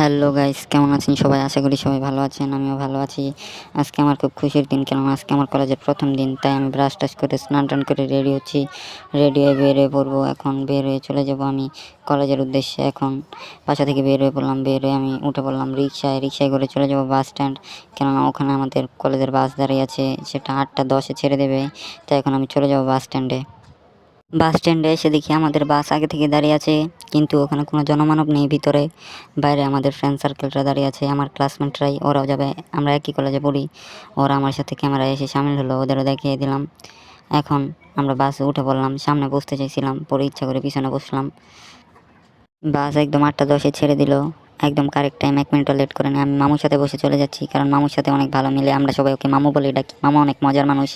Hello guys, কেমন আছেন সবাই? আশা করি সবাই ভালো আছেন। আমিও ভালো আছি। আজকে আমার খুব খুশির দিন, কেননা আজকে আমার কলেজের প্রথম দিন। তাই আমি ব্রাশ টাশ করে স্নান টান করে রেডি হচ্ছি। রেডি হয়ে বের হয়ে পড়বো। এখন বের হয়ে চলে যাব আমি কলেজের উদ্দেশ্যে। এখন বাসা থেকে বের হয়ে পড়লাম। বের হয়ে আমি উঠে পড়লাম রিক্সায় করে চলে যাব বাস স্ট্যান্ড, কেননা ওখানে আমাদের কলেজের বাস দাঁড়িয়ে আছে। সেটা 8টা 10-এ ছেড়ে দেবে। তাই এখন আমি চলে যাব বাস স্ট্যান্ডে। বাস স্ট্যান্ডে এসে দেখি আমাদের বাস আগে থেকে দাঁড়িয়ে আছে, কিন্তু ওখানে কোনো জনমানব নেই ভিতরে। বাইরে আমাদের ফ্রেন্ড সার্কেলরা দাঁড়িয়ে আছে, আমার ক্লাসমেটরাই, ওরাও যাবে। আমরা একই কলেজে পড়ি। ওরা আমার সাথে ক্যামেরায় এসে সামিল হলো, ওদেরও দেখিয়ে দিলাম। এখন আমরা বাসে উঠে পড়লাম। সামনে বসতে চাইছিলাম, পরে ইচ্ছা করে পিছনে বসলাম। বাস একদম 8টা 10-এ ছেড়ে দিল। একদম কারেক্ট টাইম, 1 মিনিটও লেট করে না। আমি মামুর সাথে বসে চলে যাচ্ছি, কারণ মামুর সাথে অনেক ভালো মিলে। আমরা সবাই ওকে মামু বলে ডাকি। মামু অনেক মজার মানুষ।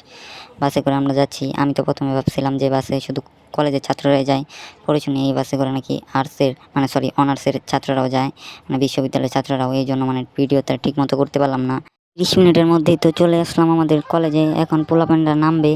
বাসে করে আমরা যাচ্ছি। আমি তো প্রথমে ভাবছিলাম যে বাসে শুধু কলেজের ছাত্ররাই যায়, পরে শুনি এই বাসে করে নাকি অনার্সের ছাত্ররাও যায়, মানে বিশ্ববিদ্যালয়ের ছাত্ররাও। এই জন্য মানে ভিডিওটা ঠিক মতো করতে পারলাম না। 30 মিনিটের মধ্যেই তো চলে আসলাম আমাদের কলেজে। এখন পোলাপানরা নামবে।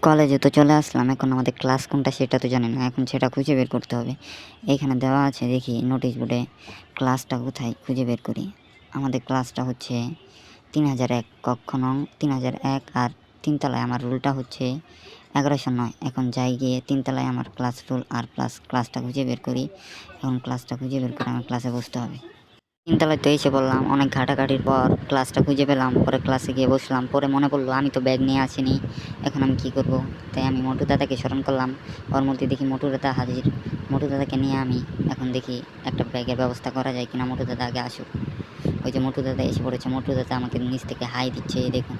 কলেজে তো চলে আসলাম। এখন আমাদের ক্লাস কোনটা সেটা তো জানি না, এখন সেটা খুঁজে বের করতে হবে। এইখানে দেওয়া আছে, দেখি নোটিশ বোর্ডে ক্লাসটা কোথায়, খুঁজে বের করি। আমাদের ক্লাসটা হচ্ছে 3001, কক্ষ নং 3001, আর 3তলায়। আমার রুলটা হচ্ছে 1109। এখন যাই গিয়ে 3তলায় আমার ক্লাস রুল আর প্লাস ক্লাসটা খুঁজে বের করি। এখন ক্লাসটা খুঁজে বের করে আমার ক্লাসে বসতে হবে। 3তলায় তো এসে বললাম, অনেক ঘাটাঘাটির পর ক্লাসটা খুঁজে পেলাম। পরে ক্লাসে গিয়ে বসলাম। পরে মনে পড়লো আমি তো ব্যাগ নিয়ে আসিনি, এখন আমি কী করব? তাই আমি মোটু দাদাকে স্মরণ করলাম। ওর মধ্যে দেখি মোটু দাদা হাজির। মোটু দাদাকে নিয়ে আমি এখন দেখি একটা ব্যাগের ব্যবস্থা করা যায় কিনা। মোটু দাদা আগে আসুক। ওই যে মোটু দাদা এসে পড়েছে। মোটু দাদা আমাকে নিচ থেকে হাই দিচ্ছে, এই দেখুন।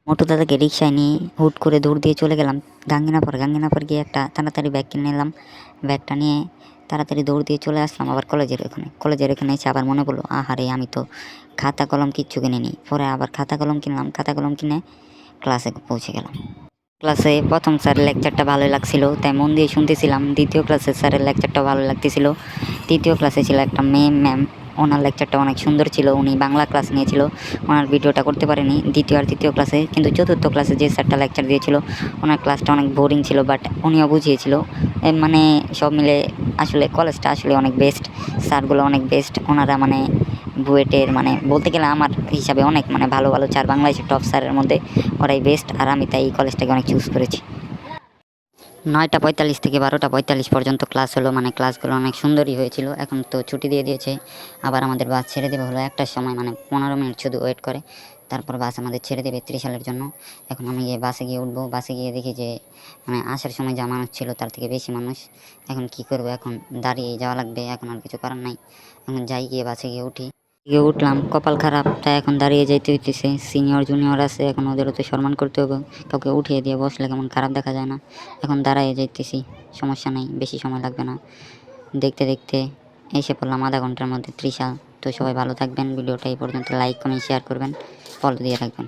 মোটু দাদাকে রিক্সায় নিয়ে হুট করে দৌড় দিয়ে চলে গেলাম গাঙ্গিনাপার গিয়ে একটা তাড়াতাড়ি ব্যাগ কিনে নিলাম। ব্যাগটা নিয়ে তাড়াতাড়ি দৌড় দিয়ে চলে আসলাম আবার কলেজের এখানে এসে আবার মনে পড়লো, আহারে আমি তো খাতা কলম কিচ্ছু কিনিনি। পরে আবার খাতা কলম কিনলাম। খাতা কলম কিনে ক্লাসে পৌঁছে গেলাম। ক্লাসে প্রথম স্যারের লেকচারটা ভালোই লাগছিল, তাই মন দিয়ে শুনতেছিলাম। দ্বিতীয় ক্লাসে স্যারের লেকচারটা ভালো লাগতেছিল। তৃতীয় ক্লাসে ছিল একটা ম্যাম, ওনার লেকচারটা অনেক সুন্দর ছিল। উনি বাংলা ক্লাস নিয়েছিল, ওনার ভিডিওটা করতে পারেনি দ্বিতীয় আর তৃতীয় ক্লাসে। কিন্তু চতুর্থ ক্লাসে যে স্যারটা লেকচার দিয়েছিল, ওনার ক্লাসটা অনেক বোরিং ছিল, বাট উনিও বুঝিয়েছিল। মানে সব মিলে আসলে কলেজটা আসলে অনেক বেস্ট। স্যারগুলো অনেক বেস্ট। ওনারা মানে বুয়েটের মানে বলতে গেলে আমার হিসাবে অনেক মানে ভালো ভালো চার বাংলাদেশের টপ স্যারের মধ্যে ওরাই বেস্ট। আর আমি তাই এই কলেজটাকে অনেক চুজ করেছি। 9টা 45 থেকে 12টা 45 পর্যন্ত ক্লাস হলো, মানে ক্লাসগুলো অনেক সুন্দরই হয়েছিল। এখন তো ছুটি দিয়ে দিয়েছে, আবার আমাদের বাস ছেড়ে দেবে হলো 1টার সময়, মানে 15 মিনিট শুধু ওয়েট করে, তারপর বাস আমাদের ছেড়ে দেবে 30 সালের জন্য। এখন আমি বাসে গিয়ে উঠবো। বাসে গিয়ে দেখি যে মানে আসার সময় যা মানুষ ছিল তার থেকে বেশি মানুষ। এখন কি করব? এখন দাঁড়িয়ে যাওয়া লাগবে, এখন আর কিছু করার নাই। এখন যাই গিয়ে বাসে গিয়ে উঠি। গিয়ে উঠলাম, কপাল খারাপ, তাই এখন দাঁড়িয়ে যাইতে হইতেছে। সিনিয়র জুনিয়র আছে, এখন ওদেরও তো সম্মান করতে হবে। কাউকে উঠিয়ে দিয়ে বসলে কেমন খারাপ দেখা যায় না? এখন দাঁড়াইয়ে যাইতেছি, সমস্যা নেই, বেশি সময় লাগবে না। দেখতে দেখতে এসে পড়লাম আধা ঘন্টার মধ্যে ত্রিশাল। তো সবাই ভালো থাকবেন। ভিডিওটা এই পর্যন্ত লাইক কমেন্ট শেয়ার করবেন, ফলো দিয়ে রাখবেন।